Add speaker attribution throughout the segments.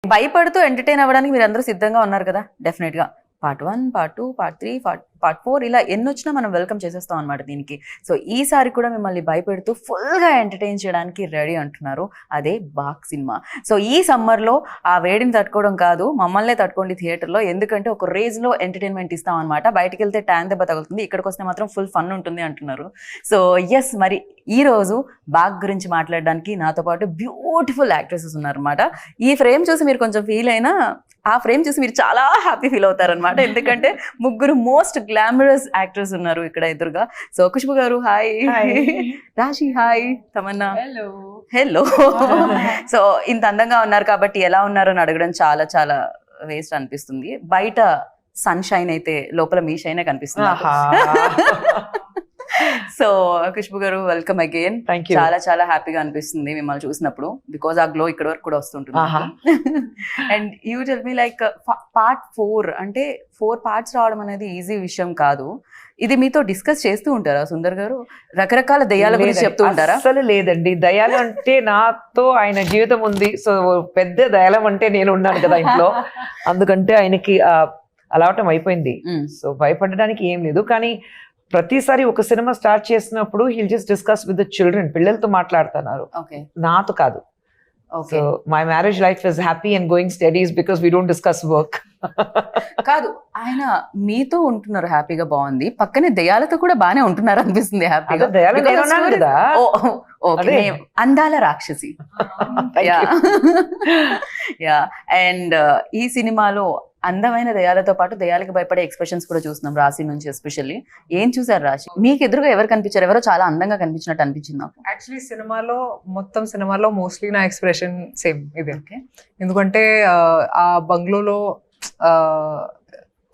Speaker 1: భయపడుతూ ఎంటర్టైన్ అవ్వడానికి మీరు అందరూ సిద్ధంగా ఉన్నారు కదా, డెఫినెట్ గా పార్ట్ 1, పార్ట్ 2, పార్ట్ 3, పార్ట్ 4 ఇలా ఎన్ని వచ్చినా మనం వెల్కమ్ చేసేస్తాం అనమాట దీనికి. సో ఈసారి కూడా మిమ్మల్ని భయపెడుతూ ఫుల్ గా ఎంటర్టైన్ చేయడానికి రెడీ అంటున్నారు, అదే బాక్ సినిమా. సో ఈ సమ్మర్ లో ఆ వేడిని తట్టుకోవడం కాదు, మమ్మల్నే తట్టుకోండి థియేటర్ లో, ఎందుకంటే ఒక రేంజ్ లో ఎంటర్టైన్మెంట్ ఇస్తాం అనమాట. బయటకు వెళ్తే ట్యాన్ దెబ్బ తగులుతుంది, ఇక్కడికి వస్తే మాత్రం ఫుల్ ఫన్ ఉంటుంది అంటున్నారు. సో ఎస్, మరి ఈ రోజు బాగ్ గురించి మాట్లాడడానికి నాతో పాటు బ్యూటిఫుల్ యాక్ట్రెసెస్ ఉన్నారనమాట. ఈ ఫ్రేమ్ చూసి మీరు కొంచెం ఫీల్ అయినా ఆ ఫ్రేమ్ చూసి మీరు చాలా హ్యాపీ ఫీల్ అవుతారనమాట, ఎందుకంటే ముగ్గురు మోస్ట్ గ్లామరస్ యాక్టర్స్ ఉన్నారు ఇక్కడ ఎదురుగా. సో ఖుష్బు గారు హాయ్, రాశి హాయ్, తమన్నా హలో. సో ఇంత అందంగా ఉన్నారు కాబట్టి ఎలా ఉన్నారు అని అడగడం చాలా చాలా వేస్ట్ అనిపిస్తుంది. బయట సన్ షైన్ అయితే లోపల మీ షైనే కనిపిస్తుంది. సో ఖుష్బు గారు వెల్కమ్ అగైన్. చాలా చాలా హ్యాపీగా అనిపిస్తుంది మిమ్మల్ని చూసినప్పుడు, బికాస్ ఆ గ్లో ఇక్కడ వరకు కూడా వస్తుంటుంది. And you tell me like part 4 అంటే 4 పార్ట్స్ రావడం అనేది ఈజీ విషయం కాదు. ఇది మీతో డిస్కస్ చేస్తూ ఉంటారా సుందర్ గారు? రకరకాల దయ్యాల గురించి చెప్తూ ఉంటారా?
Speaker 2: అసలు లేదండి, దయాలు అంటే నాతో ఆయన జీవితం ఉంది. సో పెద్ద దయాలం అంటే నేను ఉన్నాను కదా ఇంట్లో, అందుకంటే ఆయనకి అలవాటం అయిపోయింది. సో భయపడడానికి ఏం లేదు. కానీ ప్రతిసారి ఒక సినిమా స్టార్ట్ చేసినప్పుడు hill just discuss with the children, పిల్లలతో మాట్లాడుతున్నారు, నాతో కాదు. So my marriage life is happy and going studies because we don't discuss work.
Speaker 1: కాదు, ఆయన మీతో ఉంటున్నారు హ్యాపీగా, బాగుంది. పక్కనే దయాలతో కూడా బానే ఉంటున్నారు అనిపిస్తుంది హ్యాపీగా. అందాల రాక్షసి. యా. అండ్ ఈ సినిమాలో అందమైన దయాలతో పాటు దయాలకు భయపడే ఎక్స్ప్రెషన్స్ కూడా చూస్తున్నాం రాశి నుంచి. ఎస్పెషల్లీ ఏం చూసారు రాశి? మీకు ఎదురుగా ఎవరు కనిపించారు? ఎవరో చాలా అందంగా కనిపించినట్టు అనిపించింది నాకు.
Speaker 3: యాక్చువల్లీ సినిమాలో మోస్ట్లీ నా ఎక్స్ప్రెషన్ సేమ్ ఇదే. ఎందుకంటే ఆ బంగ్లోలో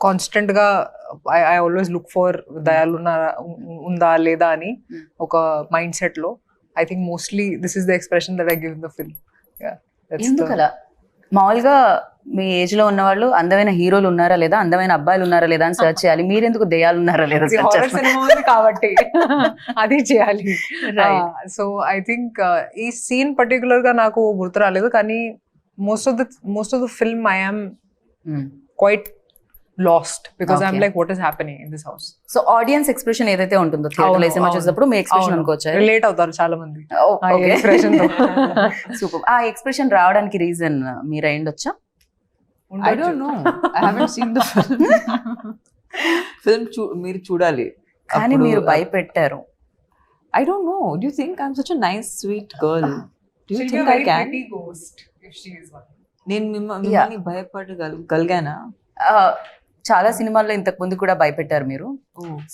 Speaker 3: కాన్స్టెంట్ గా ఐ ఆల్వేస్ లుక్ ఫర్ దయాలు ఉందా లేదా అని ఒక మైండ్ సెట్ లో. I think mostly this is the expression that I give in the film.
Speaker 1: ఎందుకలా? మామూలుగా మీ ఏజ్ లో ఉన్న వాళ్ళు అందమైన హీరోలు ఉన్నారా లేదా, అందమైన అబ్బాయిలు ఉన్నారా లేదా అని సర్చ్ చేయాలి. మీరెందుకు దెయ్యాలు ఉన్నారా లేదా
Speaker 3: కాబట్టి అది చేయాలి. సో ఐ థింక్ ఈ సీన్ పర్టికులర్ గా నాకు గుర్తు రాలేదు, కానీ most of the film I am quite lost because I'm like what is happening in this house.
Speaker 1: So audience expression ఏదైతే ఉంటుందో థియేటర్లో సినిమా చూసేటప్పుడు మీ ఎక్స్ప్రెషన్ అనుకోవచ్చు,
Speaker 3: రిలేట్ అవుతారు చాలా మంది
Speaker 1: ఎక్స్ప్రెషన్. సూపర్. ఆ ఎక్స్ప్రెషన్ రావడానికి రీజన్ మీరు అయ్యుండొచ్చా?
Speaker 2: I don't know. I haven't seen the film. మీరు చూడాలి.
Speaker 1: కానీ మీరు భయపెట్టారు.
Speaker 2: I don't know. Do you think I'm such a nice, sweet girl? Do you think I can? నేను మిమ్మల్ని భయపడగలిగానా?
Speaker 1: చాలా సినిమాల్లో ఇంతకు ముందు కూడా భయపెట్టారు మీరు.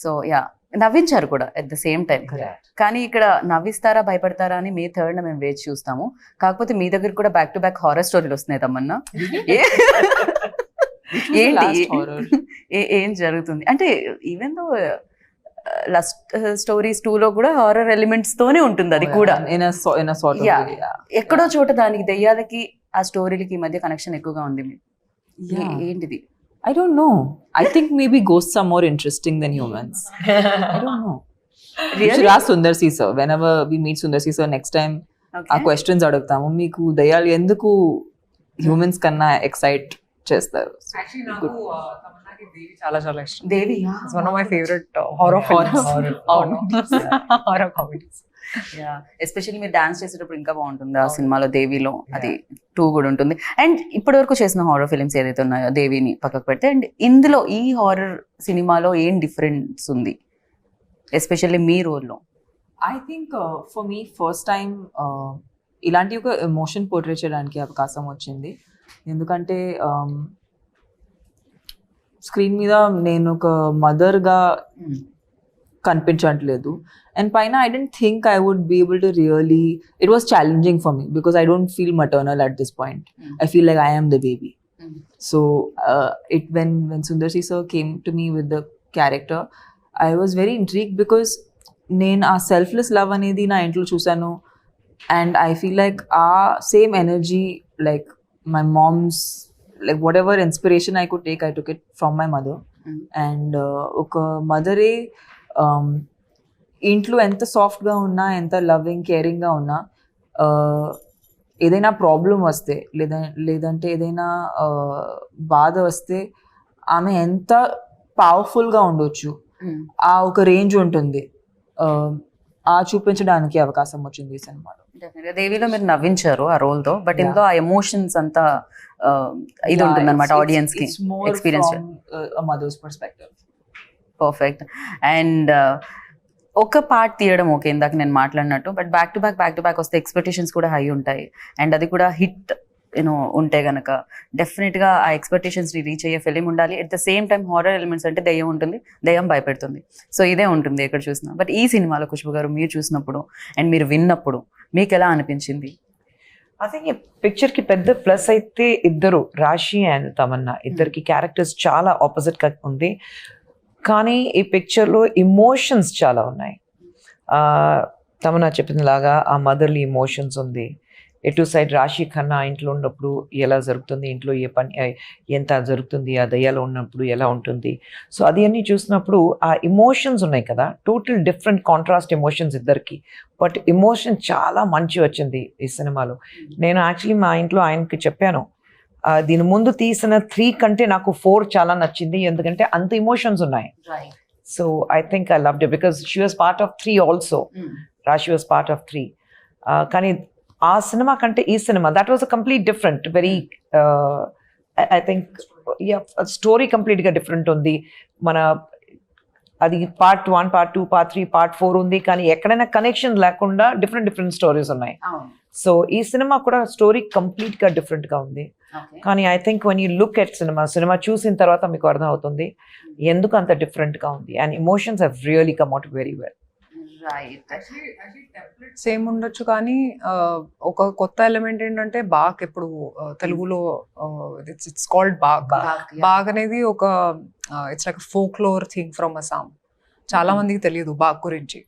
Speaker 1: సో యా, నవ్వించారు కూడా ఎట్ ద సేమ్ టైం. కానీ ఇక్కడ నవ్విస్తారా భయపడతారా అని మే 3rd మేము వేచి చూస్తాము. కాకపోతే మీ దగ్గర కూడా బ్యాక్ టు బ్యాక్ హారర్ స్టోరీలు వస్తున్నాయి తమన్నా. ఏంటి ఏం జరుగుతుంది అంటే, ఈవెన్ దో లస్ట్ స్టోరీస్ 2 లో కూడా హారర్ ఎలిమెంట్స్ తోనే ఉంటుంది అది కూడా. ఎక్కడో చోట దానికి దెయ్యాలకి ఆ స్టోరీలకి ఈ మధ్య కనెక్షన్ ఎక్కువగా ఉంది. ఏంటిది?
Speaker 2: I don't know. I think maybe ghosts are more interesting than humans. I don't know. Really? You should ask Sundar C sir. Whenever we meet Sundar C sir next time, ఆ questions అడుగుతాము. మీకు దయ్యాలు ఎందుకు humans కన్నా excite చేస్తారు?
Speaker 3: Actually నాకు తమన్నాకి దేవి చాలా చాలా ఇష్టం.
Speaker 1: Devi
Speaker 3: it's one of my favourite horror comedies.
Speaker 1: Yeah, especially మీరు డాన్స్ చేసేటప్పుడు ఇంకా బాగుంటుంది ఆ సినిమాలో. దేవిలో అది 2 కూడా ఉంటుంది. అండ్ ఇప్పటి వరకు చేసిన హారర్ ఫిలిమ్స్ ఏదైతే ఉన్నాయో దేవిని పక్కకు పెడితే, అండ్ ఇందులో ఈ హారర్ సినిమాలో ఏం డిఫరెన్స్ ఉంది ఎస్పెషల్లీ మీ రోల్లో?
Speaker 2: I think for me first time ఇలాంటి ఒక ఎమోషన్ పోర్ట్రే చేయడానికి అవకాశం వచ్చింది. ఎందుకంటే స్క్రీన్ మీద నేను ఒక మదర్గా కనిపించట్లేదు. And paina, I didn't think I would be able to really, it was challenging for me because I don't feel maternal at this point. I feel like I am the baby. So when Sundar C sir came to me with the character, I was very intrigued because నేను ఆ selfless love అనేది నా ఇంట్లో చూసాను. And I feel like same energy, like my mom's, like whatever inspiration I could take, I took it from my mother. And ఒక మదరే ఇంట్లో ఎంత సాఫ్ట్గా ఉన్నా, ఎంత లవింగ్ కేరింగ్గా ఉన్నా, ఏదైనా ప్రాబ్లం వస్తే లేదంటే ఏదైనా బాధ వస్తే ఆమె ఎంత పవర్ఫుల్గా ఉండొచ్చు ఆ ఒక రేంజ్ ఉంటుంది, ఆ చూపించడానికి అవకాశం వచ్చింది ఈ సినిమాలో.
Speaker 1: Definitely. దేవిలో మీరు నవ్వించారు ఆ రోల్ తో, బట్ ఇందులో ఆ ఎమోషన్స్ అంతా ఇది ఉంటుంది అనమాట ఆడియన్స్ కి experience.
Speaker 2: Mother's perspective.
Speaker 1: Perfect. And ఒక పార్ట్ తీయడం ఓకే, ఇందాక నేను మాట్లాడినట్టు, బట్ బ్యాక్ టు బ్యాక్ వస్తే ఎక్స్పెక్టేషన్స్ కూడా హై ఉంటాయి. అండ్ అది కూడా హిట్ ఉంటే గనక డెఫినెట్గా ఆ ఎక్స్పెక్టేషన్స్ని రీచ్ అయ్యే ఫిలిం ఉండాలి. At the same time horror elements అంటే దెయ్యం ఉంటుంది, దెయ్యం భయపెడుతుంది. సో ఇదే ఉంటుంది ఎక్కడ చూసినా. బట్ ఈ సినిమాలో ఖుష్బు గారు మీరు చూసినప్పుడు అండ్ మీరు విన్నప్పుడు మీకు ఎలా అనిపించింది?
Speaker 4: ఐ థింక్ ఈ పిక్చర్ కి పెద్ద ప్లస్ అయితే ఇద్దరు, రాశి అండ్ తమన్నా, ఇద్దరికి క్యారెక్టర్స్ చాలా ఆపోజిట్ గా ఉంది. కానీ ఈ పిక్చర్ లో ఇమోషన్స్ చాలా ఉన్నాయి. తమన్నా చెప్పిన లాగా ఆ మదర్లీ ఇమోషన్స్ ఉంది. ఎటు సైడ్ రాశి ఖన్నా ఇంట్లో ఉన్నప్పుడు ఎలా జరుగుతుంది, ఇంట్లో ఏ పని ఎంత జరుగుతుంది, ఆ దయ్యాలో ఉన్నప్పుడు ఎలా ఉంటుంది. సో అది అన్నీ చూసినప్పుడు ఆ ఇమోషన్స్ ఉన్నాయి కదా, టోటల్ డిఫరెంట్ కాంట్రాస్ట్ ఎమోషన్స్ ఇద్దరికి. బట్ ఎమోషన్ చాలా మంచి వచ్చింది ఈ సినిమాలో. నేను యాక్చువల్లీ మా ఇంట్లో ఆయనకి చెప్పాను, దీని ముందు తీసిన 3 కంటే నాకు 4 చాలా నచ్చింది, ఎందుకంటే అంత ఇమోషన్స్ ఉన్నాయి. So I think I loved it because she was part of 3 also. రాశి వాస్ పార్ట్ ఆఫ్ 3. కానీ ఆ సినిమా కంటే ఈ cinema that was a complete different, very I think story కంప్లీట్గా డిఫరెంట్ ఉంది. మన అది పార్ట్ 1, పార్ట్ 2, పార్ట్ 3, పార్ట్ 4 ఉంది, కానీ ఎక్కడైనా కనెక్షన్ లేకుండా డిఫరెంట్ స్టోరీస్ ఉన్నాయి. సో ఈ సినిమా కూడా స్టోరీ కంప్లీట్గా డిఫరెంట్గా ఉంది. కానీ I think one you look at cinema చూసిన తర్వాత మీకు అర్థం అవుతుంది ఎందుకు అంత డిఫరెంట్గా ఉంది. And emotions have really come out very well.
Speaker 3: Same ఉండొచ్చు, కానీ ఒక కొత్త ఎలిమెంట్ ఏంటంటే బాగ్. ఇప్పుడు తెలుగులో ఇట్స్ కాల్డ్ బాగ్. బాగ్ అనేది ఒక it's like folklore thing from Assam. చాలా మందికి తెలియదు బాగ్ గురించి.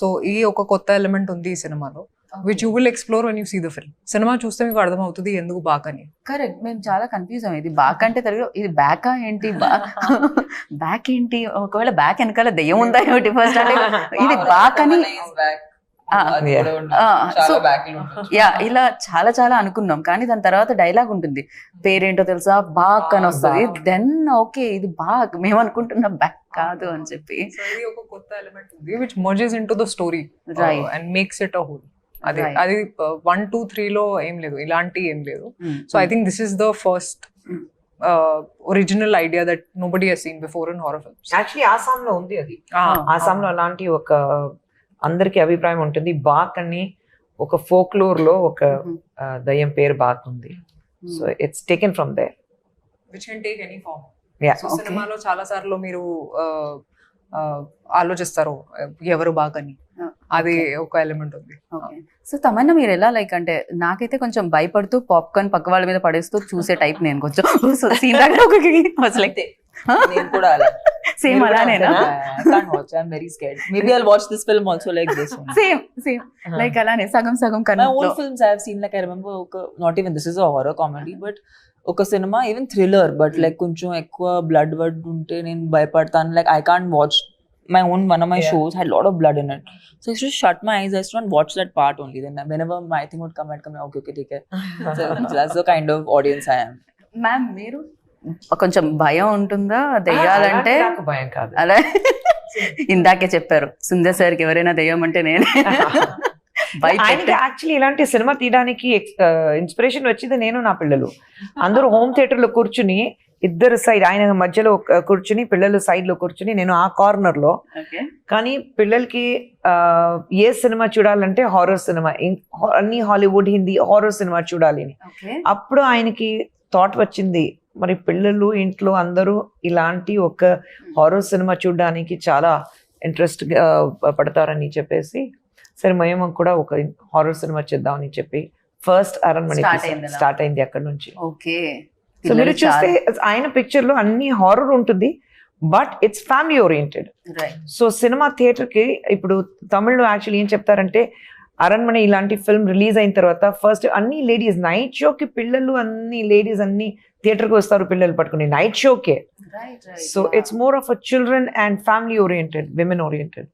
Speaker 3: సో ఈ ఒక కొత్త ఎలిమెంట్ ఉంది ఈ సినిమాలో, which you will explore when you see the film. సినిమా చూస్తే మీకు అర్థమవుతుంది ఎందుకు బాగ్ అని.
Speaker 1: కరెక్ట్. మేము చాలా కన్ఫ్యూజ్ అయ్యాం, ఇది బాక్ అంటే తెలుగులో ఇది బ్యాకా ఏంటి, బ్యాక్ ఏంటి, ఒకవేళ బ్యాక్ వెనకాల దెయ్యం ఉందా ఏమిటి ఫస్ట్ అంటే ఇది బాక్ అని. ఇలా చాలా అనుకున్నాం, కానీ దాని తర్వాత డైలాగ్ ఉంటుంది, పేరేంటో తెలుసా, బాక్ అని వస్తుంది. దెన్ ఓకే ఇది బాక్, మేము అనుకుంటున్నాం బ్యాక్ కాదు అని చెప్పి.
Speaker 3: ఒక కొత్త ఎలిమెంట్ ఉంది which mergers into the story and makes it a whole. అది 1, 2, 3 లో ఏం లేదు, ఇలాంటి ఏం లేదు. So I think this is the first original idea that nobody has seen before in horror films.
Speaker 4: Actually ఆసాంలో ఉంది అది. ఆసాంలో అలాంటి ఒక అందరికి అభిప్రాయం ఉంటుంది, బాక్ అని ఒక ఫోక్లోర్ లో ఒక దయ్యం పేరు బాక్ ఉంది. So it's taken from there.
Speaker 3: Which can take any form. సినిమాలో చాలా సార్లు మీరు ఆలోచిస్తారు ఎవరు బాక్ అని, అది ఒక ఎలిమెంట్ ఉంది.
Speaker 1: సో తమన్నా మీరు ఎలా లైక్ అంటే నాకైతే కొంచెం భయపడుతూ పాప్కార్న్ పక్క వాళ్ళ మీద పడేస్తూ చూసే టైప్ నేను కొంచెం. సీన్ దగ్గర
Speaker 2: నేను కూడా అలా
Speaker 1: same అలానేనా?
Speaker 2: I can't watch. I'm very scared. Maybe I'll watch this film also like this one.
Speaker 1: Same. Like అలానే సగం
Speaker 2: My old films I have seen, like I remember, not even this is a horror comedy, but ఒక సినిమా even thriller, but like కొంచెం ఎక్కువ blood ఉంటే నేను భయపడతాను. Like I can't watch one of my shows had a lot of blood in it, so I used to shut my eyes, I used to not watch that part only. Then whenever my thing would come, I'd come, okay theek hai. So that's the kind of audience I am.
Speaker 1: Ma'am, మీరు కొంచెం భయం ఉంటుందా దెయ్యాలంటే?
Speaker 4: భయం కాదు,
Speaker 1: అలా ఇందాకే చెప్పారు సుందర్ సార్కి ఎవరైనా దెయ్యం అంటే నేనే.
Speaker 4: యాక్చువల్లీ ఇలాంటి సినిమా తీయడానికి ఇన్స్పిరేషన్ వచ్చింది నేను, నా పిల్లలు అందరూ హోమ్ థియేటర్ లో కూర్చుని, ఇద్దరు సైడ్, ఆయన మధ్యలో కూర్చుని, పిల్లలు సైడ్ లో కూర్చుని, నేను ఆ కార్నర్ లో. కానీ పిల్లలకి ఏ సినిమా చూడాలంటే హారర్ సినిమా, అన్ని హాలీవుడ్, హిందీ హారర్ సినిమా చూడాలి అని. అప్పుడు ఆయనకి థాట్ వచ్చింది, మరి పిల్లలు ఇంట్లో అందరూ ఇలాంటి ఒక హారర్ సినిమా చూడడానికి చాలా ఇంట్రెస్ట్ పడతారని చెప్పేసి, సరే మేము కూడా ఒక హారర్ సినిమా చేద్దామని చెప్పి ఫస్ట్ అరణ్మణి స్టార్ట్ అయింది అక్కడ నుంచి.
Speaker 1: ఓకే.
Speaker 4: సో మీరు చూస్తే ఆయన పిక్చర్ లో అన్ని హారర్ ఉంటుంది, but it's family oriented. So cinema theatre కి ఇప్పుడు తమిళ్లో యాక్చువల్లీ ఏం చెప్తారంటే, అరణ్మణి ఇలాంటి ఫిల్మ్ రిలీజ్ అయిన తర్వాత ఫస్ట్ అన్ని లేడీస్ నైట్ షోకి, పిల్లలు అన్ని లేడీస్ అన్ని థియేటర్కి వస్తారు పిల్లలు పట్టుకుని నైట్ షోకే. So it's more of a children and family oriented, women oriented.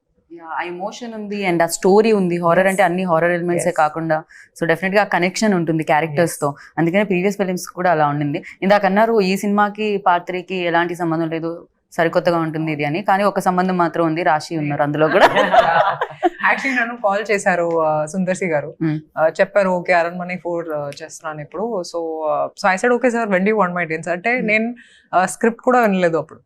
Speaker 1: ఆ ఎమోషన్ ఉంది అండ్ ఆ స్టోరీ ఉంది. హారర్ అంటే అన్ని హారర్ ఎలిమెంట్సే కాకుండా సో డెఫినెట్ గా ఆ కనెక్షన్ ఉంటుంది క్యారెక్టర్స్ తో. అందుకనే ప్రీవియస్ ఫిలిమ్స్ కూడా అలా ఉండింది. ఇందాక అన్నారు ఈ సినిమాకి పార్ట్ 3కి ఎలాంటి సంబంధం లేదు, సరికొత్తగా ఉంటుంది ఇది అని, కానీ ఒక సంబంధం మాత్రం ఉంది, రాశి ఉన్నారు అందులో కూడా.
Speaker 3: యాక్చువల్లీ నన్ను కాల్ చేశారు సుందర్సి గారు, చెప్పారు ఓకే అరణ్మనే 4 చేస్తున్నాను ఇప్పుడు. So I said okay sir, when do you want my dates అంటే నేను స్క్రిప్ట్ కూడా వినలేదు అప్పుడు.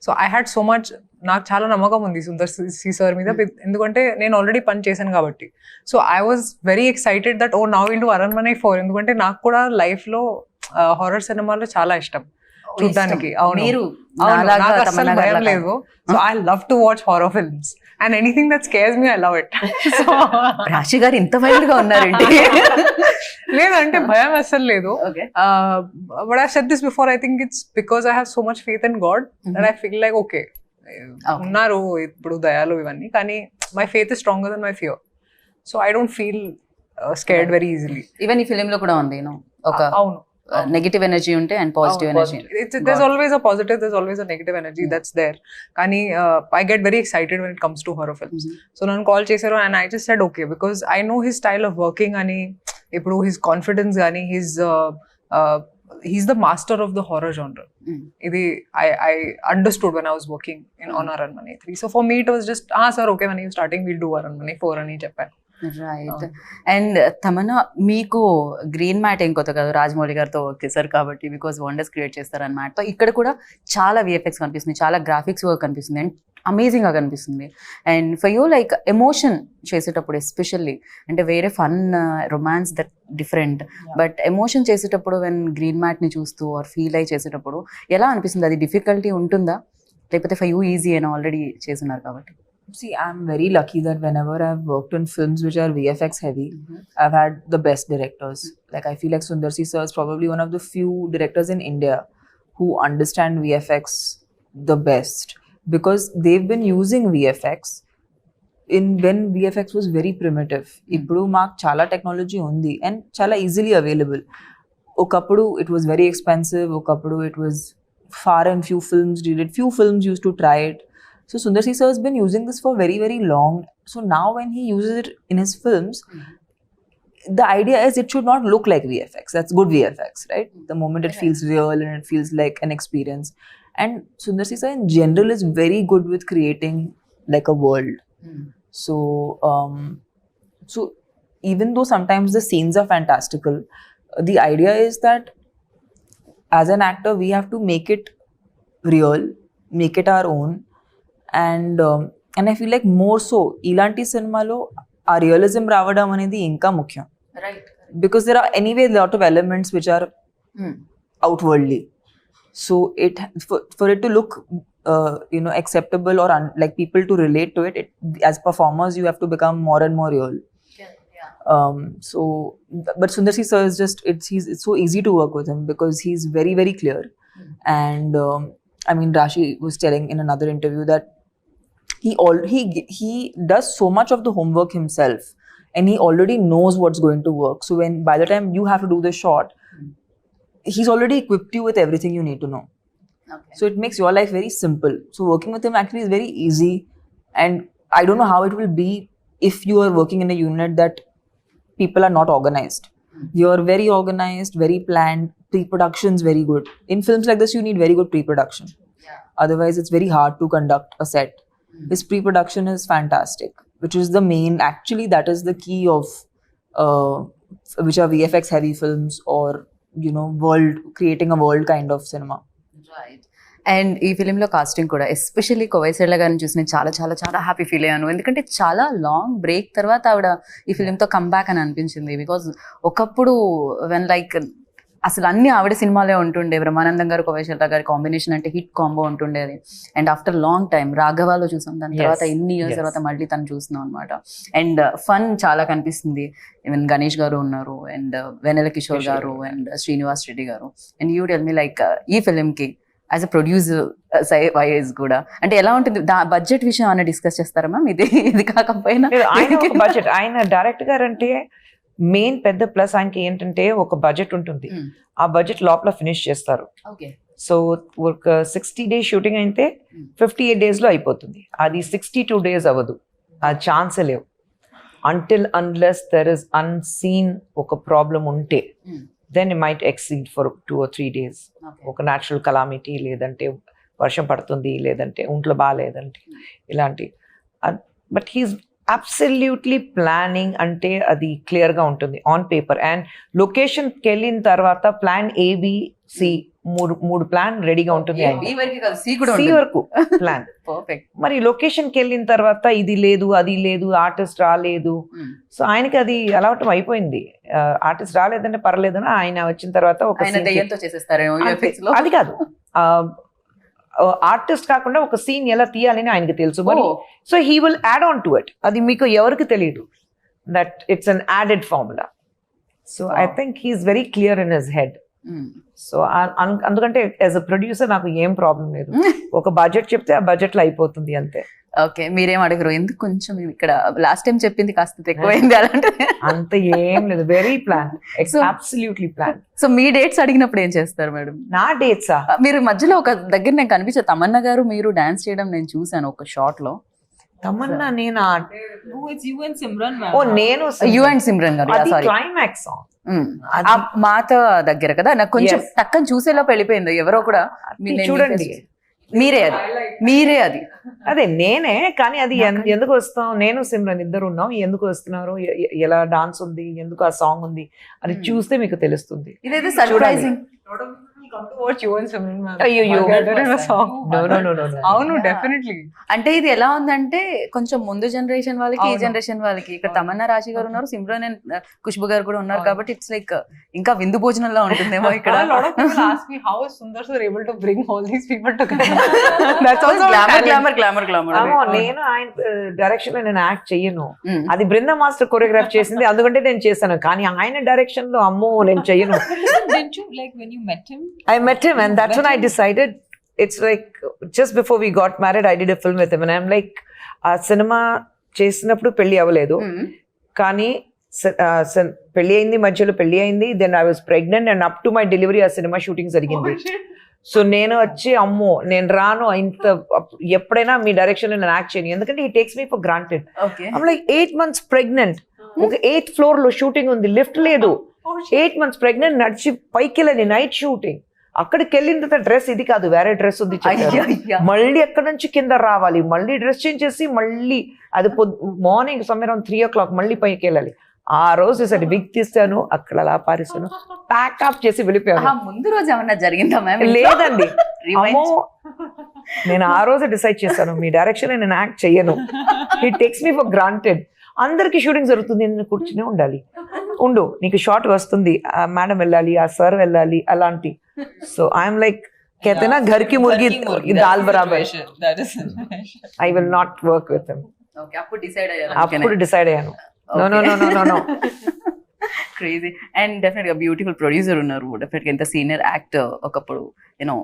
Speaker 3: So I had so much, నాకు చాలా నమ్మకం ఉంది సుందర్సి సార్ మీద, ఎందుకంటే నేను ఆల్రెడీ పని చేశాను కాబట్టి. So I was very excited that oh now will do Aranmanai 4, ఎందుకంటే నాకు కూడా లైఫ్ లో హారర్ సినిమాలు చాలా ఇష్టం చూడడానికి.
Speaker 1: మీరు
Speaker 3: నాకు అసలు భయం లేదు. So I love to watch horror films and anything that scares me I love it. So
Speaker 1: రాశి గారు ఇంత వైల్డ్ గా ఉన్నారేంటి?
Speaker 3: లేదంటే భయం అసలు లేదు. But I said this before, I think it's because I have so much faith in God that I feel like okay ఉన్నారు ఇప్పుడు దయాలు ఇవన్నీ, కానీ my faith is stronger then my fear. So I don't feel scared very easily.
Speaker 1: Even ఈ film లో కూడా ఉంది ఒక
Speaker 3: అవును,
Speaker 1: నెగటివ్ ఎనర్జీ ఉంటే and positive energy.
Speaker 3: There's always a positive, there's always a negative energy that's there. Kani I get very excited when it comes to horror films. So nannu call chesaru and I just said okay, because I know his style of working ani ippudu his confidence gani he's the master of the horror genre. Idi I understood when I was working on Aranmane 3. So for me it was just sir okay, when you starting we'll do Aranmane 4 ani cheppanu.
Speaker 1: Right. And Tamannaah, మీకు green mat ఏం కొత్త కాదు, రాజమౌళి గారితో ఒకేసారి కాబట్టి because wonders create చేస్తారు అన్నమాట. ఇక్కడ కూడా చాలా విఎఫ్ఎక్స్ కనిపిస్తుంది, చాలా గ్రాఫిక్స్ వర్క్ కనిపిస్తుంది అండ్ అమేజింగ్గా కనిపిస్తుంది. And for you like emotion చేసేటప్పుడు ఎస్పెషల్లీ, అంటే వేరే fun romance that different, but emotion చేసేటప్పుడు వెన్ గ్రీన్ మ్యాట్ని చూస్తూ ఆర్ ఫీల్ అయి చేసేటప్పుడు ఎలా అనిపిస్తుంది? అది డిఫికల్టీ ఉంటుందా, లేకపోతే ఫర్ యూ ఈజీ అయినా ఆల్రెడీ చేస్తున్నారు కాబట్టి?
Speaker 2: See, I'm very lucky that whenever I've worked on films which are VFX heavy, I've had the best directors. Like, I feel like Sundarsi sir is probably one of the few directors in India who understand VFX the best, because they've been using VFX when VFX was very primitive. Ippudu maak chala technology undi and chala easily available. Okappudu it was very expensive, okappudu it was far and few films did it. Few films used to try it. So Sundarsi sir has been using this for very, very long. So now when he uses it in his films, the idea is it should not look like VFX. That's good VFX, right? The moment it feels real and it feels like an experience. And Sundarsi sir in general is very good with creating like a world. So even though sometimes the scenes are fantastical, the idea is that as an actor we have to make it real, make it our own. And I feel like more so ilanti cinema lo aa realism raavadam anedi inka mukhyam,
Speaker 1: right?
Speaker 2: Because there are anyway a lot of elements which are outwardly, so it for it to look acceptable or like people to relate to it, as performers you have to become more and more real. So but Sundarsi sir is just it's so easy to work with him because he's very, very clear. And I mean, Rashi was telling in another interview that he does so much of the homework himself and he already knows what's going to work. So when by the time you have to do the shot, he's already equipped you with everything you need to know. Okay. So it makes your life very simple. So working with him actually is very easy, and I don't know how it will be if you are working in a unit that people are not organized. You're very organized, very planned, pre-production's very good. In films like this you need very good pre-production. Otherwise it's very hard to conduct a set. This pre-production is fantastic, which is the main, actually that is the key of which are VFX heavy films or world, creating a world kind of cinema.
Speaker 1: Right. And ఈ ఫిలింలో casting కూడా especially కోవైసెళ్ళ గారిని చూసి నేను చాలా చాలా చాలా happy feel అయ్యాను. ఎందుకంటే చాలా లాంగ్ బ్రేక్ తర్వాత ఆవిడ ఈ ఫిలింతో కమ్బ్యాక్ అని అనిపించింది. బికాజ్ ఒకప్పుడు వెన్ లైక్ అసలు అన్ని ఆవిడ సినిమాలే ఉంటుండే, బ్రహ్మానందం గారు కోవైసెళ్ళ గారి కాంబినేషన్ అంటే హిట్ కాంబో ఉంటుండేది. అండ్ ఆఫ్టర్ లాంగ్ టైం రాఘవాలో చూసాం, దాని తర్వాత ఎన్ని ఇయర్స్ తర్వాత మళ్ళీ తను చూస్తున్నాం అనమాట. అండ్ ఫన్ చాలా కనిపిస్తుంది. ఈవెన్ గణేష్ గారు ఉన్నారు అండ్ వెన్నెల కిషోర్ గారు అండ్ శ్రీనివాస్ రెడ్డి గారు. And you tell me like ఈ ఫిలింకి యాజ్ అ ప్రొడ్యూసర్ వైజ్ కూడా అంటే ఎలా ఉంటుంది? బడ్జెట్ విషయం అన్న డిస్కస్ చేస్తారా మ్యామ్? ఇది కాకపోయినా
Speaker 4: బడ్జెట్ ఆయన డైరెక్ట్ గారు అంటే మెయిన్ పెద్ద ప్లస్ ఆయనకి ఏంటంటే ఒక బడ్జెట్ ఉంటుంది, ఆ బడ్జెట్ లోపల ఫినిష్ చేస్తారు. సో ఒక 60 days షూటింగ్ అయితే 58 days లో అయిపోతుంది. అది 62 days అవ్వదు. ఆ ఛాన్సే లేవు. Until unless there is unseen ఒక ప్రాబ్లం ఉంటే then it might exceed for 2 or 3 days. ఒక న్యాచురల్ కలామిటీ, లేదంటే వర్షం పడుతుంది, లేదంటే ఒంట్లో బాగాలేదంటే ఇలాంటి. బట్ హీస్ అబ్సల్యూట్లీ ప్లానింగ్ అంటే అది క్లియర్గా ఉంటుంది ఆన్ పేపర్. అండ్ లొకేషన్కి వెళ్ళిన తర్వాత ప్లాన్ ABC మూడు ప్లాన్ రెడీగా ఉంటుంది. C వరకు ప్లాన్. మరి లొకేషన్కి వెళ్ళిన తర్వాత ఇది లేదు, అది లేదు, ఆర్టిస్ట్ రాలేదు. సో ఆయనకి అది అలవాటు అయిపోయింది. ఆర్టిస్ట్ రాలేదంటే పర్లేదని ఆయన వచ్చిన తర్వాత ఒక అది కాదు, ఆర్టిస్ట్ కాకుండా ఒక సీన్ ఎలా తీయాలని ఆయనకి తెలుసు. మరి so he will add on to it. అది మీకు ఎవరికి తెలియదు that it's an added formula. So I think he's very clear in his head. So అందుకంటే యాజ్ అ ప్రొడ్యూసర్ నాకు ఏం ప్రాబ్లం లేదు. ఒక బడ్జెట్ చెప్తే ఆ బడ్జెట్ లో అయిపోతుంది అంతే.
Speaker 1: ఓకే, మీరేం అడగరు ఎందుకు కొంచెం ఇక్కడ లాస్ట్ టైం చెప్పింది కాస్త ఎక్కువైంది అలాంటి?
Speaker 4: అంత ఏం లేదు, very plan, absolutely plan.
Speaker 1: So మీ డేట్స్ అడిగినప్పుడు ఏం చేస్తారు మేడం?
Speaker 4: నా డేట్సా?
Speaker 1: మీరు మధ్యలో ఒక దగ్గర నేను కనిపించే తమన్నా గారు మీరు డాన్స్ చేయడం నేను చూసాను ఒక షార్ట్ లో.
Speaker 4: తమన్నా నేను నేను
Speaker 1: యు అండ్ సిమ్రన్ గారు
Speaker 4: క్లైమాక్స్ సాంగ్
Speaker 1: మాత దగ్గర కదా, నాకు కొంచెం టక్కని చూసేలోపు వెళ్ళిపోయింది. ఎవరో కూడా
Speaker 4: చూడండి,
Speaker 1: మీరే అది
Speaker 4: అదే నేనే. కానీ అది ఎందుకు వస్తాం, నేను సిమ్రన్ ఇద్దరు ఉన్నాం, ఎందుకు వస్తున్నారు, ఎలా డాన్స్ ఉంది, ఎందుకు ఆ సాంగ్ ఉంది అని చూస్తే మీకు తెలుస్తుంది.
Speaker 1: ఇదైతే సర్ప్రైజింగ్.
Speaker 3: అవును, డెఫినెట్లీ.
Speaker 1: అంటే ఇది ఎలా ఉందంటే కొంచెం ముందు జనరేషన్ వాళ్ళకి, ఈ జనరేషన్ వాళ్ళకి. ఇక్కడ తమన్నా రాశి గారు ఉన్నారు, సిమ్రన్ అండ్ ఖుష్బు గారు కూడా ఉన్నారు. కాబట్టి ఇట్స్ లైక్ ఇంకా విందు భోజనంలో ఉంటుందేమో ఇక్కడ.
Speaker 4: నేను ఆయన డైరెక్షన్ లో నేను యాక్ట్ చెయ్యను, అది బృందా మాస్టర్ కొరియోగ్రాఫ్ చేసింది, అందుకంటే నేను చేశాను. కానీ ఆయన డైరెక్షన్ లో అమ్మో నేను చెయ్యను. I met him and that's when I decided, it's like just before we got married I did a film with him and I'm like ఆ సినిమా చేసినప్పుడు పెళ్లి అవ్వలేదు, కానీ పెళ్లి అయింది, మధ్యలో పెళ్లి అయింది, then I was pregnant and up to my delivery ఆ సినిమా షూటింగ్ జరిగింది. సో నేను వచ్చి అమ్మో నేను రాను, ఇంత ఎప్పుడైనా మీ డైరెక్షన్ లో నేను యాక్ట్ చేయను, ఎందుకంటే he takes me for granted. I'm like 8 months pregnant, ఒక 8th floor లో షూటింగ్ ఉంది, లిఫ్ట్ లేదు, 8 months pregnant, నడిచి పైకి వెళ్ళని నైట్ షూటింగ్. అక్కడికి వెళ్ళిన తర్వాత డ్రెస్ ఇది కాదు, వేరే డ్రెస్ ఉంది, మళ్ళీ ఎక్కడి నుంచి కింద రావాలి, మళ్ళీ డ్రెస్ చేంజ్ చేసి మళ్ళీ అది మార్నింగ్ సమ్వేర్ అరౌండ్ 3 o'clock మళ్ళీ పైకి వెళ్ళాలి. ఆ రోజు సరే బిగ్ తీస్తాను, అక్కడ అలా పారేస్తాను, ప్యాకప్ చేసి వెళ్ళిపోయాను.
Speaker 1: ముందు రోజు ఏమన్నా జరిగిందా మ్యామ్?
Speaker 4: లేదండి, అమ్మో నేను ఆ రోజు డిసైడ్ చేశాను మీ డైరెక్షన్ నేను యాక్ట్ చెయ్యను, he takes me for granted. అందరికి షూటింగ్ జరుగుతుంది, నేను కూర్చునే ఉండాలి, ఉండు నీకు షార్ట్ వస్తుంది, ఆ మేడం వెళ్ళాలి, ఆ సార్ వెళ్ళాలి, అలాంటి. సో ఐఎమ్ లైక్ कहते ना घर की मुर्गी दाल बराबर, I will not work with him.
Speaker 1: Okay, అప్పుడు
Speaker 4: డిసైడ్ అయ్యాను. No.
Speaker 1: క్రేజీ. అండ్ డెఫినెట్ గా బ్యూటిఫుల్ ప్రొడ్యూసర్ ఉన్నారు, డెఫినెట్ గా ఎంత సీనియర్ యాక్టర్, ఒకప్పుడు యూనో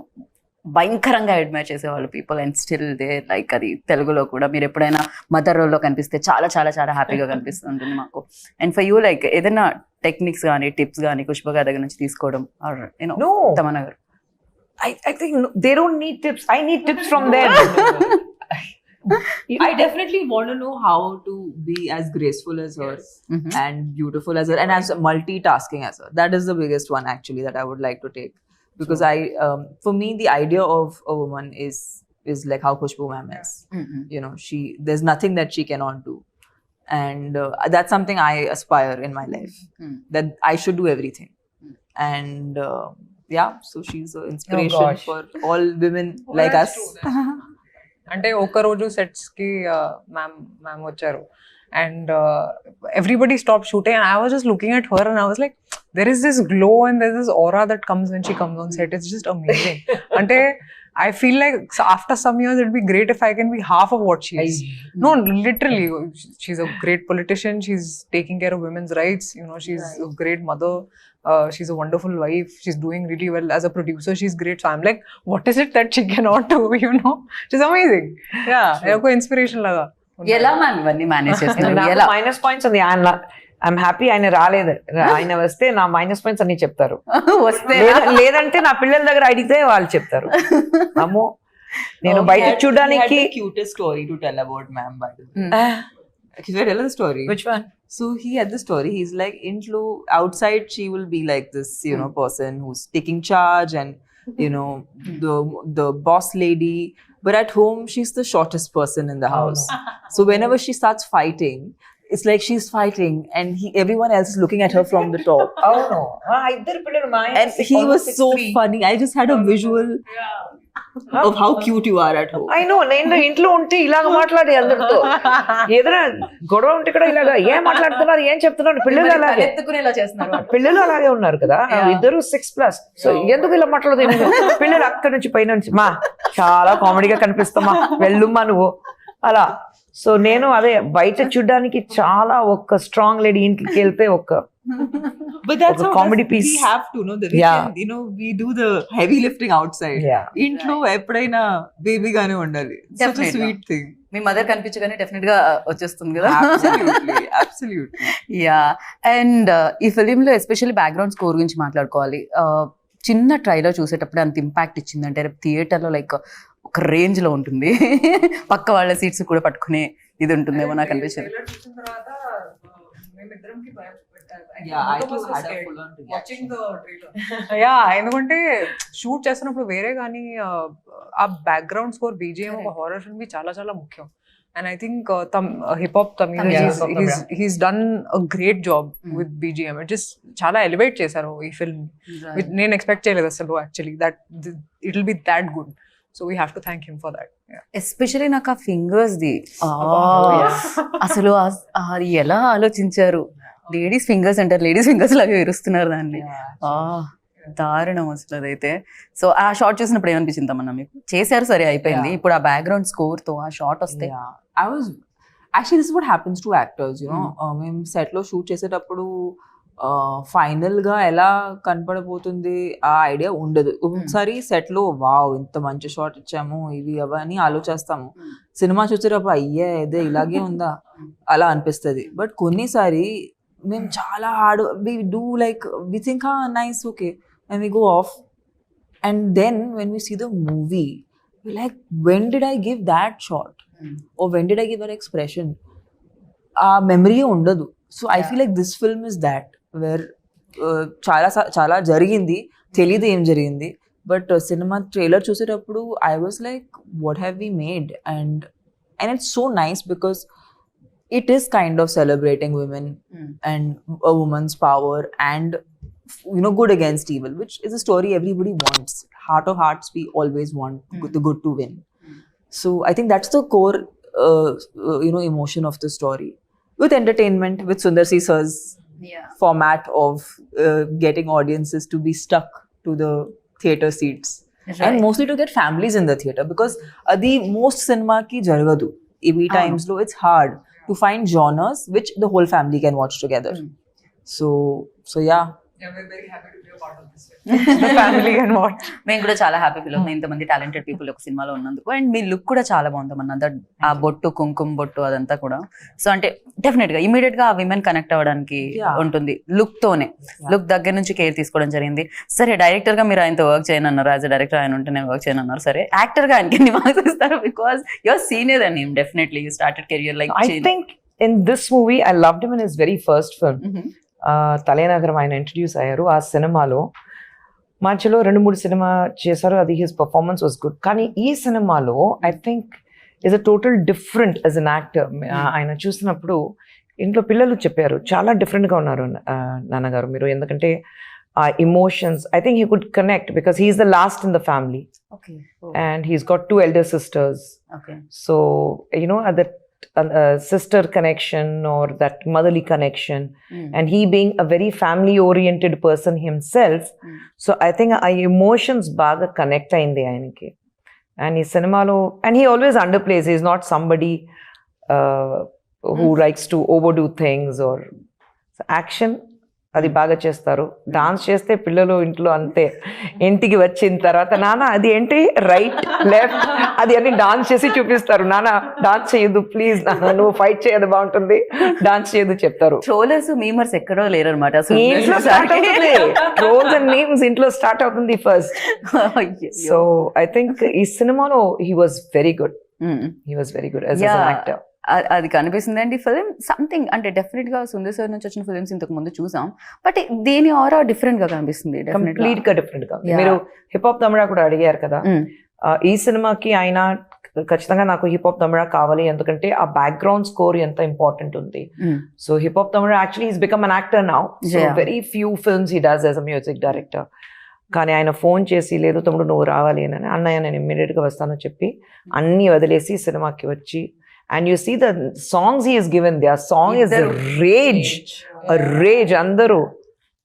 Speaker 1: భయంకరంగా అడ్మైర్ చేసేవాళ్ళు people and still they like. అది తెలుగులో కూడా మీరు ఎప్పుడైనా మదర్ రోల్లో కనిపిస్తే చాలా చాలా చాలా హ్యాపీగా కనిపిస్తుంటుంది మాకు. అండ్ ఫర్ యూ లైక్ ఏదైనా టెక్నిక్స్ కానీ టిప్స్ కానీ ఖుష్బు గారి దగ్గర నుంచి తీసుకోవడం ఆర్ యూనో తమన్నా గారు?
Speaker 4: I think they don't need tips, I need tips from them.
Speaker 2: I definitely want to know how to be as graceful as her and beautiful as her and as multitasking as her. That is the biggest one actually that I would like to take, because for me the idea of a woman is like how Khushbu ma'am is. You know, there's nothing that she cannot do, and that's something I aspire in my life, that I should do everything. And yeah, so she's an inspiration for all women like us.
Speaker 3: అంటే ఒక రోజు sets కి ma'am వచ్చారు and everybody stopped shooting and I was just looking at her and I was like, there is this glow and there's this aura that comes when she comes on set. It's just amazing. Ante I feel like after some years it'd be great if I can be half of what she is. No, literally, she's a great politician, she's taking care of women's rights, you know, she's a great mother, she's a wonderful wife, she's doing really well as a producer, she's great. So I'm like, what is it that she cannot do, you know? She's amazing. Yeah, ఒక inspiration లాగా.
Speaker 1: ఎలా ma'am ఇవన్నీ manage చేస్తున్నారు?
Speaker 4: Minus points ఉంది, I'm happy ఆయన రాలేదు, ఆయన వస్తే నా మైనస్ పాయింట్స్ అన్ని చెప్తారు, లేదంటే నా పిల్లల దగ్గర అడిగితే వాళ్ళు చెప్తారు. అమ్మో నేను బయట చూడడానికి
Speaker 2: cutest story to tell about ma'am, by the way. Should I tell the story?
Speaker 4: Which one?
Speaker 2: So he had the story. He's like, intlo outside she will be like this, person who's taking charge and the boss lady. But at home, she's the shortest person in the house. So whenever she starts fighting, it's like she's fighting, and everyone else is looking at her from the top.
Speaker 4: Oh no. ఇద్దరు పిల్లలు మా ఆయన
Speaker 2: And he was so funny. I just had a visual of how cute you are at home.
Speaker 4: I know. నేను ఇంట్లో ఉంటే ఇలాగ మాట్లాడి అందరితో ఏదైనా గొడవ ఉంటే కూడా ఇలాగా ఏం మాట్లాడుతున్నారు ఏం చెప్తున్నారు పిల్లలు అలాగే
Speaker 1: ఎత్తుకునేలా చేస్తున్నారు.
Speaker 4: పిల్లలు అలాగే ఉన్నారు కదా ఇద్దరు 6+. సో ఎందుకు ఇలా మాట్లాడదు పిల్లలు అక్కడి నుంచి పైన నుంచి మా చాలా కామెడీగా కనిపిస్తామా వెళ్ళుమ్మా నువ్వు అలా. సో నేను అదే బయట చూడడానికి చాలా ఒక స్ట్రాంగ్ లేడీ ఇంటికి వెళ్తే ఒక
Speaker 2: But that's how
Speaker 4: comedy piece.
Speaker 2: we have to know that we
Speaker 4: Yeah.
Speaker 2: can, we do the heavy lifting outside.
Speaker 4: Yeah.
Speaker 2: Intlo ఎప్పుడైనా బేబీ గానే ఉండాలి. Such a
Speaker 1: Definitely.
Speaker 2: sweet thing.
Speaker 1: మీ మదర్ కనిపించగానే డెఫినెట్ గా వచ్చేస్తుంది కదా.
Speaker 2: Absolutely, absolutely.
Speaker 1: యా అండ్ ఈ film లో ఎస్పెషల్లీ బ్యాక్గ్రౌండ్ స్కోర్ గురించి మాట్లాడుకోవాలి. చిన్న ట్రైలర్ చూసేటప్పుడు అంత ఇంపాక్ట్ ఇచ్చిందంటే థియేటర్ లో లైక్ ఒక రేంజ్ లో ఉంటుంది. పక్క వాళ్ళ సీట్స్ కూడా పట్టుకునే ఇది ఉంటుందేమో నాకు అనిపించింది.
Speaker 2: Yeah, I too had a full on reaction.
Speaker 3: Yeah ఎందుకంటే షూట్ చేస్తున్నప్పుడు వేరే కానీ ఆ బ్యాక్గ్రౌండ్ స్కోర్ బీజిఎం ఒక హారర్ ఫిల్మ్ కి చాలా చాలా ముఖ్యం. And I think hip hop Tamil he's done a great job with BGM. It just చాలా ఎలివేట్ చేశారు ఈ ఫిల్మ్. నేను ఎక్స్పెక్ట్ చేయలేదు అసలు actually that it will be that good. So we have to thank him for that.
Speaker 1: Especially నాకు ఆ fingers the అసలు అది ఎలా ఆలోచించారు. లేడీస్ ఫింగర్స్ అంటారు, లేడీస్ ఫింగర్స్ లాగా విరుస్తున్నారు దాన్ని. దారుణం అసలు అదైతే. సో ఆ షార్ట్ చూసినప్పుడు ఏమనిపించింది తమన్నా మీకు? చేశారు సరే అయిపోయింది, ఇప్పుడు ఆ బ్యాక్గ్రౌండ్ స్కోర్ తో ఆ షార్ట్ వస్తే.
Speaker 2: I was actually, this is what happens to actors, మేము సెట్ లో షూట్ చేసేటప్పుడు ఫైనల్ గా ఎలా కనపడబోతుంది ఆ ఐడియా ఉండదు. ఒకసారి సెట్ లో వావ్ ఇంత మంచి షాట్ ఇచ్చాము ఇవి అవన్నీ ఆలోచిస్తాము. సినిమా చూసేటప్పుడు అయ్యే ఇదే ఇలాగే ఉందా అలా అనిపిస్తుంది. బట్ కొన్నిసారి మేము చాలా hard we do like we think nice okay and we go off and then when we see the movie like when did I give that shot or when did I give that expression? Memory ఉండదు. So I feel like this film is that where చాలా జరిగింది తెలియదు ఏం జరిగింది. But cinema trailer చూసేటప్పుడు I was like what have we made? And it's so nice because it is kind of celebrating women and a woman's power and good against evil, which is a story everybody wants. Heart of hearts, we always want the good to win. So I think that's the core emotion of the story, with entertainment, with Sundar C Sir's format of getting audiences to be stuck to the theatre seats. Right. And mostly to get families in the theatre, because the most cinema ki jaragadu EV times lo it's hard to find genres which the whole family can watch together. So yeah,
Speaker 3: we're very happy to be a part of this. The family and what.
Speaker 1: మేము కూడా చాలా happy feel అవుతుంది ఇంతమంది talented people ఒక సినిమాలో ఉన్నందుకు. And me look కూడా చాలా బాగుందన్న ఆ బొట్టు కుంకుమ బొట్టు అదంతా కూడా. సో అంటే డెఫినెట్ గా ఇమీడియట్ గా ఆ విమెన్ కనెక్ట్ అవ్వడానికి ఉంటుంది లుక్ తోనే. లుక్ దగ్గర నుంచి కేర్ తీసుకోవడం జరిగింది. సరే డైరెక్టర్ గా మీరు ఆయనతో వర్క్ చేయనన్నారు, యాజ్ అ డైరెక్టర్ ఆయన ఉంటే నేను వర్క్ చేయనన్నారు. సరే యాక్టర్ గా ఆయనకి ఎన్ని మార్క్స్ ఇస్తారు? Because your senior and him definitely you started career like.
Speaker 4: I think in this movie I loved him in his very first film. తలేనగరం ఆయన ఇంట్రడ్యూస్ అయ్యారు. ఆ సినిమాలో మధ్యలో 2-3 సినిమా చేశారు. అది హిస్ పర్ఫార్మెన్స్ వాజ్ గుడ్. కానీ ఈ సినిమాలో I think is a total different as an actor. ఆయన చూసినప్పుడు ఇంట్లో పిల్లలు చెప్పారు చాలా డిఫరెంట్గా ఉన్నారు నాన్నగారు మీరు. ఎందుకంటే ఆ emotions I think he could connect because he's the last in the family and he's got 2 elder sisters. So that sister connection or that motherly connection, and he being a very family oriented person himself, so I think emotions baga connect ayindi ayaniki. And ee cinema lo, and he always underplays. He is not somebody who likes to overdo things or action అది బాగా చేస్తారు. Dance చేస్తే పిల్లలు ఇంట్లో అంతే. ఇంటికి వచ్చిన తర్వాత నాన్న అది ఏంటి రైట్ లెఫ్ట్ అది అని డాన్స్ చేసి చూపిస్తారు. నాన్న డాన్స్ చేయదు ప్లీజ్, నాన్న నువ్వు ఫైట్ చేయదు బాగుంటుంది, డాన్స్ చేయదు చెప్తారు.
Speaker 1: ట్రోలర్స్ మీమర్స్ ఎక్కడో లేరు అనమాట.
Speaker 4: ట్రోల్స్ అండ్ మీమ్స్ ఇంట్లో స్టార్ట్ అవుతుంది ఫస్ట్. సో ఐ థింక్ ఈ సినిమాలో he was very good. He was very good as an actor.
Speaker 1: అది కనిపిస్తుంది అండి ఫిలిం సంథింగ్ అంటే డెఫినెట్ గా సుందర్ సార్ నుంచి వచ్చిన ఫిలిమ్స్ ఇంతకు ముందు చూసాం బట్ దీని ఆరా డిఫరెంట్ గా కనిపిస్తుంది
Speaker 4: కంప్లీట్ గా డిఫరెంట్ గా. మీరు హిప్ హాప్ తమిళ కూడా అడిగారు కదా, ఈ సినిమాకి ఆయన ఖచ్చితంగా నాకు హిప్ హాప్ తమిళ కావాలి, ఎందుకంటే ఆ బ్యాక్గ్రౌండ్ స్కోర్ ఎంత ఇంపార్టెంట్ ఉంది. So hip hop Tamil actually is become an actor now, so very few films he does as a music director. కానీ ఆయన ఫోన్ చేసి లేదు తమ్ముడు నువ్వు రావాలి అని, అన్నయ్య నేను ఇమ్మీడియట్ గా వస్తాను చెప్పి అన్ని వదిలేసి సినిమాకి వచ్చి, and you see the songs he is given, the song is rage అందరూ.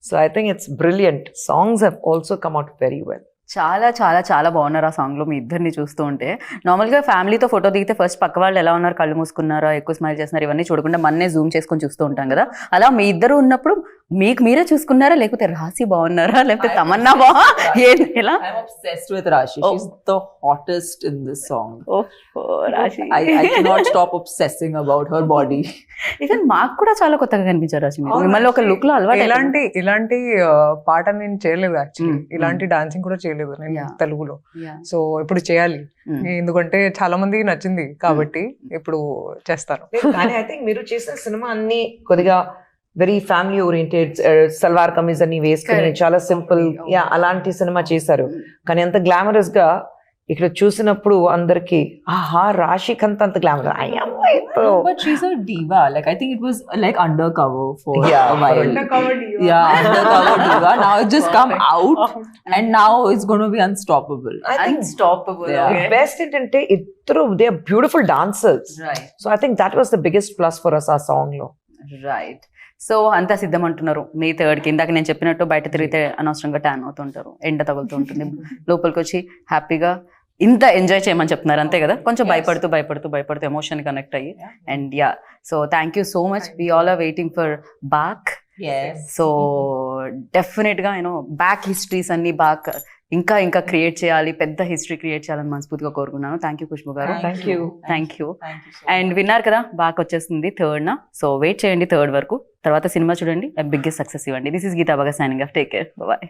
Speaker 4: So I think it's brilliant. Songs have also come out very well.
Speaker 1: చాలా చాలా చాలా బాగున్నారు ఆ సాంగ్ లో మీ ఇద్దరిని చూస్తూ ఉంటే. నార్మల్ గా ఫ్యామిలీతో ఫోటో దిగితే ఫస్ట్ పక్క వాళ్ళు ఎలా ఉన్నారు, కళ్ళు మూసుకున్నారా, ఎక్కువ స్మైల్ చేస్తున్నారు, ఇవన్నీ చూడకుండా మన్నే జూమ్ చేసుకొని చూస్తూ ఉంటాం కదా. అలా మీ ఇద్దరు ఉన్నప్పుడు మీకు మీరే చూసుకున్నారా, లేకపోతే రాశి బాగున్నారా, లేకపోతే తమన్నా ఎలా?
Speaker 2: I'm obsessed with Rashi. She's the hottest in this song.
Speaker 1: రాశి
Speaker 2: I cannot stop obsessing about her body.
Speaker 1: Even మాకు కూడా చాలా కొత్తగా కనిపించారు రాశి మీరు. మిమ్మల్ని ఒక లుక్ లో అలవాటు
Speaker 3: ఇలాంటి పాట నేను చేయలేదు యాక్చువల్లీ, ఇలాంటి డాన్సింగ్ కూడా చేయలేదు నేను తెలుగులో. సో ఇప్పుడు చేయాలి, ఎందుకంటే చాలా మందికి నచ్చింది కాబట్టి ఇప్పుడు చేస్తాను.
Speaker 4: కానీ ఐ థింక్ మీరు చేసిన సినిమా అన్ని కొద్దిగా very family oriented, salwar kameez అని వేసుకుని చాలా సింపుల్ అలాంటి సినిమా చేశారు. కానీ అంత గ్లామరస్ గా ఇక్కడ చూసినప్పుడు అందరికి ఆహా రాశిక్ అంత glamour.
Speaker 2: But she's a diva. Like I think it was like undercover for
Speaker 4: Yeah,
Speaker 2: a while.
Speaker 3: Undercover diva.
Speaker 2: Yeah, undercover diva. Now it's just come out, and now it's going to be unstoppable.
Speaker 4: I think
Speaker 1: unstoppable.
Speaker 2: Yeah.
Speaker 4: best ఏంటంటే ఇద్దరు they are beautiful dancers.
Speaker 1: Right
Speaker 4: so I think that was the biggest plus for us ఆ song లో.
Speaker 1: Right. So అంతా సిద్ధం అంటున్నారు మే 3rd కి. ఇందాక నేను చెప్పినట్టు బయట తిరిగితే అనవసరంగా ట్యాన్ అవుతుంటారు, ఎండ తగులుతూ ఉంటుంది. లోపలికి వచ్చి హ్యాపీగా ఇంత ఎంజాయ్ చేయమని చెప్తున్నారు అంతే కదా, కొంచెం భయపడుతూ ఎమోషన్ కనెక్ట్ అయ్యి. And yeah, so thank you so much. We all are waiting for back.
Speaker 2: Yes.
Speaker 1: So definite గా బ్యాక్ హిస్టరీస్ అన్ని ఇంకా క్రియేట్ చేయాలి, పెద్ద హిస్టరీ క్రియేట్ చేయాలని మనస్ఫూర్తిగా కోరుకున్నాను. థ్యాంక్ యూ ఖుష్బు గారు.
Speaker 2: Thank you.
Speaker 1: Thank you.
Speaker 2: Thank you so
Speaker 1: and విన్నారు కదా, బాగా వచ్చేస్తుంది 3rd. సో వెయిట్ చేయండి 3rd వరకు. తర్వాత సినిమా చూడండి, బిగ్గెస్ట్ సక్సెస్ ఇవ్వండి. దిస్ ఇస్ గీతా బాగా signing off. Take care, bye.